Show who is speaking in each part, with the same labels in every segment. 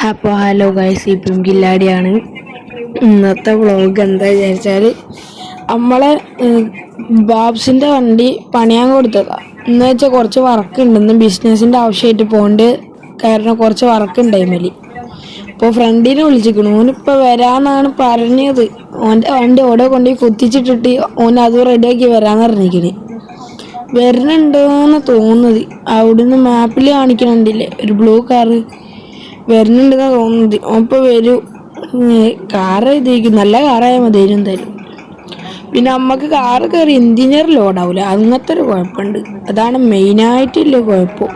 Speaker 1: അപ്പോൾ hello guys, ഇപ്പം കില്ലാടിയാണ്. ഇന്നത്തെ വ്ളോഗ് എന്താ വിചാരിച്ചാൽ നമ്മളെ ബാബ്സിൻ്റെ വണ്ടി പണിയാൻ കൊടുത്തതാണ്. എന്ന് വെച്ചാൽ കുറച്ച് വർക്ക് ഉണ്ടെന്ന് ബിസിനസ്സിൻ്റെ ആവശ്യമായിട്ട് പോകേണ്ട കാരണം കുറച്ച് വർക്ക് ഉണ്ടായി. അപ്പോൾ ഫ്രണ്ടിനെ വിളിച്ചിരിക്കണു. ഓനിപ്പോൾ വരാമെന്നാണ് പറഞ്ഞത്. ഓൻ്റെ വണ്ടി ഓടെ കൊണ്ടുപോയി കുത്തിച്ചിട്ടിട്ട് ഓൻ അത് റെഡിയാക്കി വരാമെന്ന് പറഞ്ഞിരിക്കണേ. വരുന്നുണ്ടോയെന്ന് തോന്നുന്നത്. അവിടുന്ന് മാപ്പിൽ കാണിക്കണുണ്ടില്ലേ ഒരു ബ്ലൂ കാറ് വരുന്നുണ്ടെന്നാണ് തോന്നുന്നത്. അപ്പോൾ വരും. കാറ് ഇതേക്കും നല്ല കാറായാൽ മതി എന്തായാലും. പിന്നെ നമുക്ക് കാറ് കയറി എഞ്ചിനീയർ ലോഡാവില്ല, അങ്ങനത്തെ ഒരു കുഴപ്പമുണ്ട്. അതാണ് മെയിനായിട്ടുള്ള കുഴപ്പം.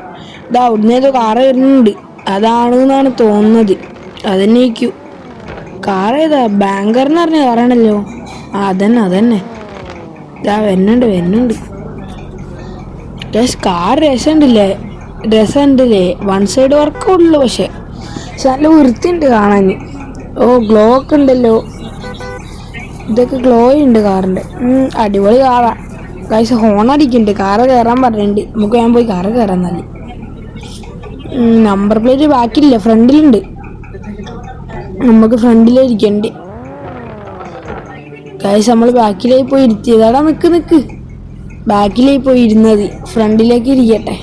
Speaker 1: ഇത് അവിടുന്ന് ഏതോ കാറ് വരുന്നുണ്ട്, അതാണെന്നാണ് തോന്നുന്നത്. അതന്നെയ്ക്കും കാർ ഏതാ ബാങ്കർന്ന് പറഞ്ഞ കാറാണല്ലോ. അതന്നെ ഇതാ വരുന്നുണ്ട്. കാർ രസമുണ്ടല്ലേ. വൺ സൈഡ് വർക്കേ ഉള്ളു, പക്ഷെ നല്ല വൃത്തിയുണ്ട് കാണാൻ. ഓ ഗ്ലോ ഒക്കെ ഉണ്ടല്ലോ, ഇതൊക്കെ ഗ്ലോ ഉണ്ട് കാറിൻ്റെ. അടിപൊളി കാറാ ഗൈസ്. ഹോൺ അടിക്കുന്നുണ്ട്. കാറ് കയറാൻ പറഞ്ഞിട്ടുണ്ട്. നമുക്ക് ഞാൻ പോയി കാറ് കയറാൻ നല്ല. നമ്പർ പ്ലേറ്റ് ബാക്കിലില്ല, ഫ്രണ്ടിലുണ്ട്. നമുക്ക് ഫ്രണ്ടിലിരിക്കണ്ട് ഗൈസ്. നമ്മൾ ബാക്കിലേക്ക് പോയി ഇരുത്തിയതാടാ. നിക്ക് ബാക്കിലേക്ക് പോയി ഇരുന്നത്, ഫ്രണ്ടിലേക്ക് ഇരിക്കട്ടെ.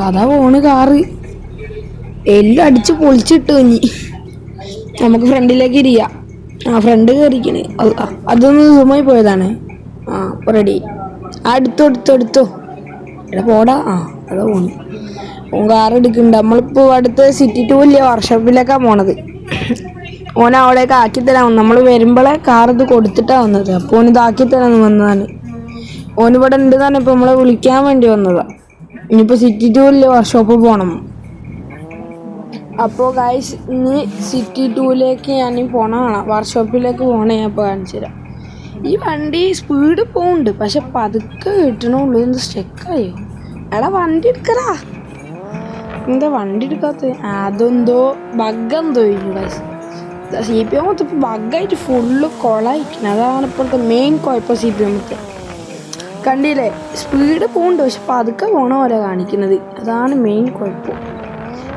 Speaker 1: അതാ പോണ് കാറ്. എല്ലാം അടിച്ച് പൊളിച്ചിട്ട് ഇനി നമുക്ക് ഫ്രണ്ടിലേക്ക് ഇരിക്കാം. ഫ്രണ്ട് കയറിക്കണേ. അതൊന്ന് സൂമായി പോയതാണ്. റെഡി. എടുത്തോ എടാ പോടാ. അതാ പോണ്. കാർ എടുക്കുന്നുണ്ട്. നമ്മളിപ്പോൾ അടുത്ത് സിറ്റി 2 ഇല്ലേ വർക്ക്ഷോപ്പിലേക്കാണ് പോണത്. ഓൻ അവിടേക്ക് ആക്കിത്തരാൻ. നമ്മൾ വരുമ്പോഴേ കാർ ഇത് കൊടുത്തിട്ടാണ് വന്നത്. അപ്പോൾ ഓൻ ഇതാക്കിത്തരാൻ വന്നതാണ്. ഓനിവിടെ ഉണ്ടെന്നാണ് ഇപ്പോൾ നമ്മളെ വിളിക്കാൻ വേണ്ടി വന്നതാണ്. ഇനിയിപ്പോൾ സിറ്റി 2 ഇല്ലേ വർക്ക്ഷോപ്പിൽ പോകണം. അപ്പോൾ ഗൈസ് ഇനി സിറ്റി 2ലേക്ക് ഞാൻ പോണതാണ്, വർക്ക്ഷോപ്പിലേക്ക് പോകണേ. ഞാൻ ഇപ്പോൾ കാണിച്ചു തരാം. ഈ വണ്ടി സ്പീഡ് പോകുന്നുണ്ട്, പക്ഷെ പതുക്കെ കിട്ടണുള്ളൂ. എന്ത് സ്റ്റെക്കായോ? എടാ വണ്ടി എടുക്കടാ. എന്താ വണ്ടി എടുക്കാത്ത? അതെന്തോ ബഗ്ഗെന്തോ ഗൈസ്. CPM മൊത്തം ബഗ്ഗായിട്ട് ഫുള്ള് കൊളായിരിക്കണം. അതാണ് ഇപ്പോഴത്തെ മെയിൻ കുഴപ്പം. CPM മൊത്തം കണ്ടില്ലേ, സ്പീഡ് പോകുന്നുണ്ട്, പക്ഷെ പതുക്കെ പോകണ പോലെ കാണിക്കുന്നത്. അതാണ് മെയിൻ കുഴപ്പം.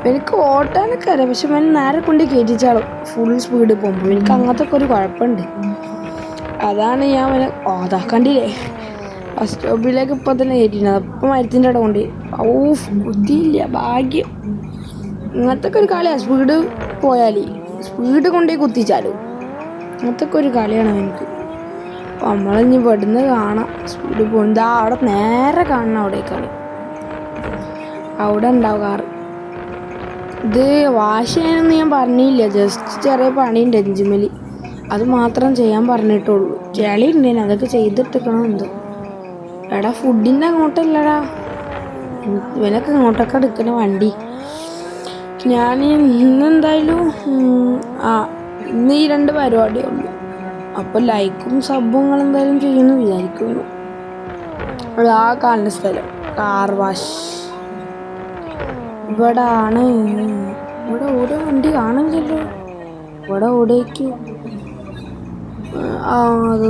Speaker 1: എനിക്ക് ഓട്ടാനൊക്കെ അറിയാം, പക്ഷെ ഞാൻ നേരെ കൊണ്ട് കയറ്റിച്ചാളും ഫുൾ സ്പീഡ് പോകുമ്പോൾ. എനിക്ക് അങ്ങനത്തെ ഒക്കെ ഒരു കുഴപ്പമുണ്ട്. അതാണ് ഞാൻ അതാ കണ്ടില്ലേ, ബസ് സ്റ്റോപ്പിലേക്ക് ഇപ്പോൾ തന്നെ കയറ്റിയിരുന്നത്. അപ്പം മരത്തിൻ്റെ അവിടെ കൊണ്ട് ബുദ്ധിയില്ല, ഭാഗ്യം. ഇങ്ങനത്തെ ഒക്കെ ഒരു കളിയാണ്. സ്പീഡ് പോയാൽ സ്പീഡ് കൊണ്ടുപോയി കുത്തിച്ചാലും അങ്ങനത്തെ ഒക്കെ ഒരു കളിയാണ് എനിക്ക്. അപ്പം നമ്മളിഞ്ഞ് ഇവിടുന്ന് കാണാം സ്പീഡ് പോകുന്നത്. അവിടെ നേരെ കാണണം, അവിടേക്കാണ്. അവിടെ ഉണ്ടാവും കാറ്. ഇത് വാഷ് ചെയ്യാനൊന്നും ഞാൻ പറഞ്ഞില്ല, ജസ്റ്റ് ചെറിയ പണിയുണ്ട് എഞ്ചിമേൽ, അത് മാത്രം ചെയ്യാൻ പറഞ്ഞിട്ടുള്ളൂ. ചെളി ഉണ്ടേനെ, അതൊക്കെ ചെയ്തിട്ടിരിക്കണം. എന്തോ എടാ ഫുഡിൻ്റെ അങ്ങോട്ടല്ലടാ, ഇവനൊക്കെ ഇങ്ങോട്ടൊക്കെ എടുക്കണ വണ്ടി. ഞാൻ ഇന്നെന്തായാലും ഇന്ന് ഈ 2 പരിപാടിയേ ഉള്ളൂ. അപ്പോൾ ലൈക്കും സബ്ബും എന്തായാലും ചെയ്യുമെന്ന് വിചാരിക്കുന്നു. ആ കാണുന്ന സ്ഥലം കാർ വാഷ് ഇവിടെ ആണ്. ഇവിടെ ഓരോ വണ്ടി കാണില്ലല്ലോ. ഇവിടെ ഓടേക്ക് അത്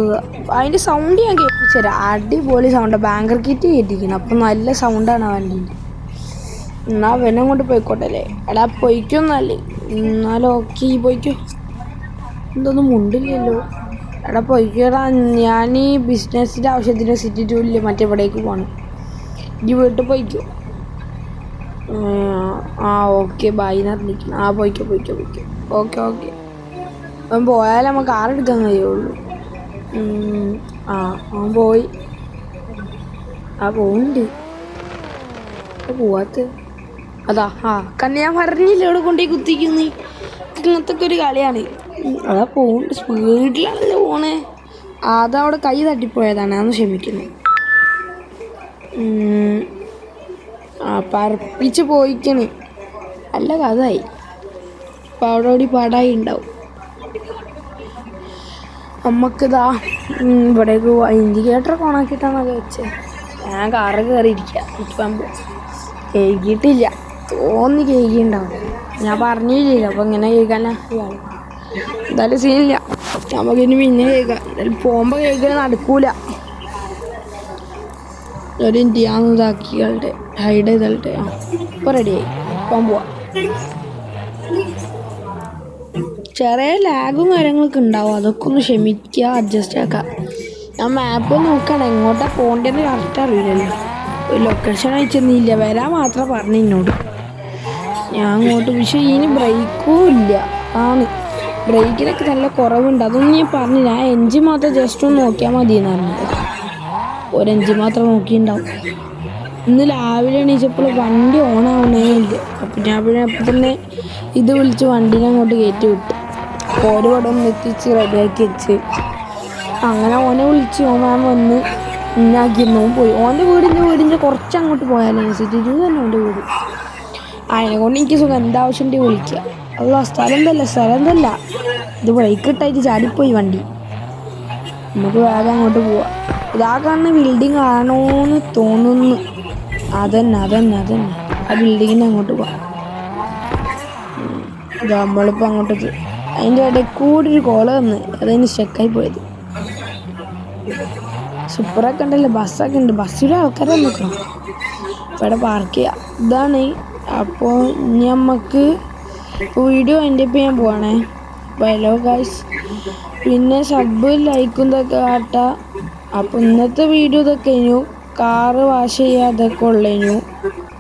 Speaker 1: അതിൻ്റെ സൗണ്ട് ഞാൻ കേൾപ്പിച്ചു തരാം. അടിപൊളി സൗണ്ടാണ്. ബാങ്കർ കിറ്റ് കയറ്റിക്കണം, അപ്പം നല്ല സൗണ്ടാണ് ആ വണ്ടീൻ്റെ. എന്നാൽ അവനെ കൊണ്ട് പോയിക്കോട്ടല്ലേ. എടാ പൊയ്ക്കൊന്നല്ലേ, എന്നാലും ഓക്കെ പോയിക്കോ. എന്തൊന്നും മുണ്ടില്ലല്ലോ. എടാ പൊയ്ക്കോടാ. ഞാൻ ഈ ബിസിനസ്സിൻ്റെ ആവശ്യത്തിന് സിറ്റി 2 ഇല്ലേ മറ്റേ ഇവിടേക്ക് പോകണം. ഈ വീട്ടിൽ പോയിക്കോ. ഓക്കെ ബൈ എന്നറിഞ്ഞിരിക്കണം. പോയിക്കോ. ഓക്കെ അവൻ പോയാലേ നമുക്ക് കാർ എടുക്കാൻ കഴിയുള്ളൂ. അവൻ പോയി. പോകുന്നുണ്ട്. പോവാത്ത അതാ. ഞാൻ പറഞ്ഞില്ല ഇവിടെ കൊണ്ടുപോയി കുത്തിക്കുന്നു. ഇങ്ങനത്തെ ഒക്കെ ഒരു കളിയാണ്. അതാ പോകുന്നുണ്ട്, സ്പീഡിലാണല്ലോ പോണേ. അതവിടെ കൈ തട്ടിപ്പോയതാണ്, അതൊന്ന് ക്ഷമിക്കുന്നു. പറപ്പിച്ച് പോയിക്കണ്. നല്ല കഥയായി. അപ്പം അവിടെ ഓടി പാടായി ഉണ്ടാവും. നമുക്കിതാ ഇവിടേക്ക് പോവാം. ഇൻഡിക്കേറ്ററൊക്കെ ഓണാക്കിയിട്ടാണൊക്കെ വെച്ചത്. ഞാൻ കാറ് കയറിയിരിക്കുക. ഇപ്പം കേൾക്കിയിട്ടില്ല, തോന്നി കേൾക്കിണ്ടാവും. ഞാൻ പറഞ്ഞില്ല, അപ്പം ഇങ്ങനെ കേൾക്കാനാ. എന്തായാലും സീനില്ല, നമുക്കിനി പിന്നെ കേൾക്കാം. എന്തായാലും പോകുമ്പോൾ കേൾക്കാൻ നടക്കൂല. ഒരു ഇന്ത്യ ഇതാക്കികളുടെ ഹൈഡ് ചെയ്തോട്ടെ. ഇപ്പോൾ റെഡിയായി. പോകാൻ പോവാം. ചെറിയ ലാഗും കാര്യങ്ങളൊക്കെ ഉണ്ടാവും, അതൊക്കെ ഒന്ന് ക്ഷമിക്കുക, അഡ്ജസ്റ്റ് ആക്കാം. ഞാൻ മാപ്പ് നോക്കണം, എങ്ങോട്ടാണ് പോകേണ്ടതെന്ന് കറക്റ്റ് അറിയില്ലല്ലോ. ലൊക്കേഷൻ അയച്ചൊന്നുമില്ല, വരാൻ മാത്രം പറഞ്ഞു എന്നോട്. ഞാൻ അങ്ങോട്ട്, പക്ഷേ ഇനി ബ്രേക്കും ഇല്ല. ആണ് ബ്രേക്കിനൊക്കെ നല്ല കുറവുണ്ട്. അതൊന്നും ഞാൻ പറഞ്ഞില്ല. ആ എൻജിൻ മാത്രം ജസ്റ്റ് ഒന്ന് നോക്കിയാൽ മതി എന്ന് പറഞ്ഞത്. ഒരു എൻജിൻ മാത്രം നോക്കിയിട്ടുണ്ടാവും. ഇന്ന് രാവിലെ എണീച്ചപ്പോൾ വണ്ടി ഓണാവണേ ഇല്ല. അപ്പം ഞാൻ പിന്നെ അപ്പം തന്നെ ഇത് വിളിച്ച് വണ്ടീനെ അങ്ങോട്ട് കയറ്റി വിട്ടു. ഓരോ ഇവിടെ ഒന്ന് എത്തിച്ച് റെഡിയാക്കി വെച്ച് അങ്ങനെ ഓനെ വിളിച്ച് ഓൻ വന്ന് ഇന്നാക്കിയിരുന്നു. ഓൻ പോയി. ഓൻ്റെ വീടിൻ്റെ കുറച്ച് അങ്ങോട്ട് പോയാലേ സിറ്റി തന്നെ ഓൻ്റെ വീട്. അതിനെ കൊണ്ട് എനിക്ക് സുഖം, എന്താവശ്യം ഉണ്ടെങ്കിൽ വിളിക്കുക. അല്ല സ്ഥലം തല്ല ഇത് ബ്രേക്ക് ഇട്ടായിട്ട് ചാടിപ്പോയി വണ്ടി. നമുക്ക് വേഗം അങ്ങോട്ട് പോവാം. ഇതാ കാണുന്ന ബിൽഡിങ് ആണോന്ന് തോന്നുന്നു. അതന്നെ ആ ബിൽഡിങ്ങിന് അങ്ങോട്ട് പോവാം. ഇത് നമ്മളിപ്പോൾ അങ്ങോട്ടേക്ക് അതിൻ്റെ ഇടയിൽ കൂടി ഒരു കോള് വന്ന് അതിന് സ്റ്റക്കായി പോയത്. സൂപ്പറൊക്കെ ഉണ്ടല്ലോ, ബസ്സൊക്കെ ഉണ്ട്. ബസ്സിലെ ആൾക്കാരെ നിൽക്കണം. ഇവിടെ പാർക്ക് ചെയ്യാം. ഇതാണ്. അപ്പോൾ ഇനി നമുക്ക് വീഡിയോ എൻ്റെ ഇപ്പം ഞാൻ പോവാണേ. ഹലോ ഗൈസ്, പിന്നെ സബ് ലൈക്കും ഇതൊക്കെ കാട്ടാം. അപ്പോൾ ഇന്നത്തെ വീഡിയോ ഇതൊക്കെ കഴിഞ്ഞു. കാറ് വാഷ് ചെയ്യാതൊക്കെ ഉള്ളു.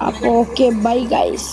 Speaker 1: അപ്പോൾ ഓക്കെ, ബൈ ഗൈസ്.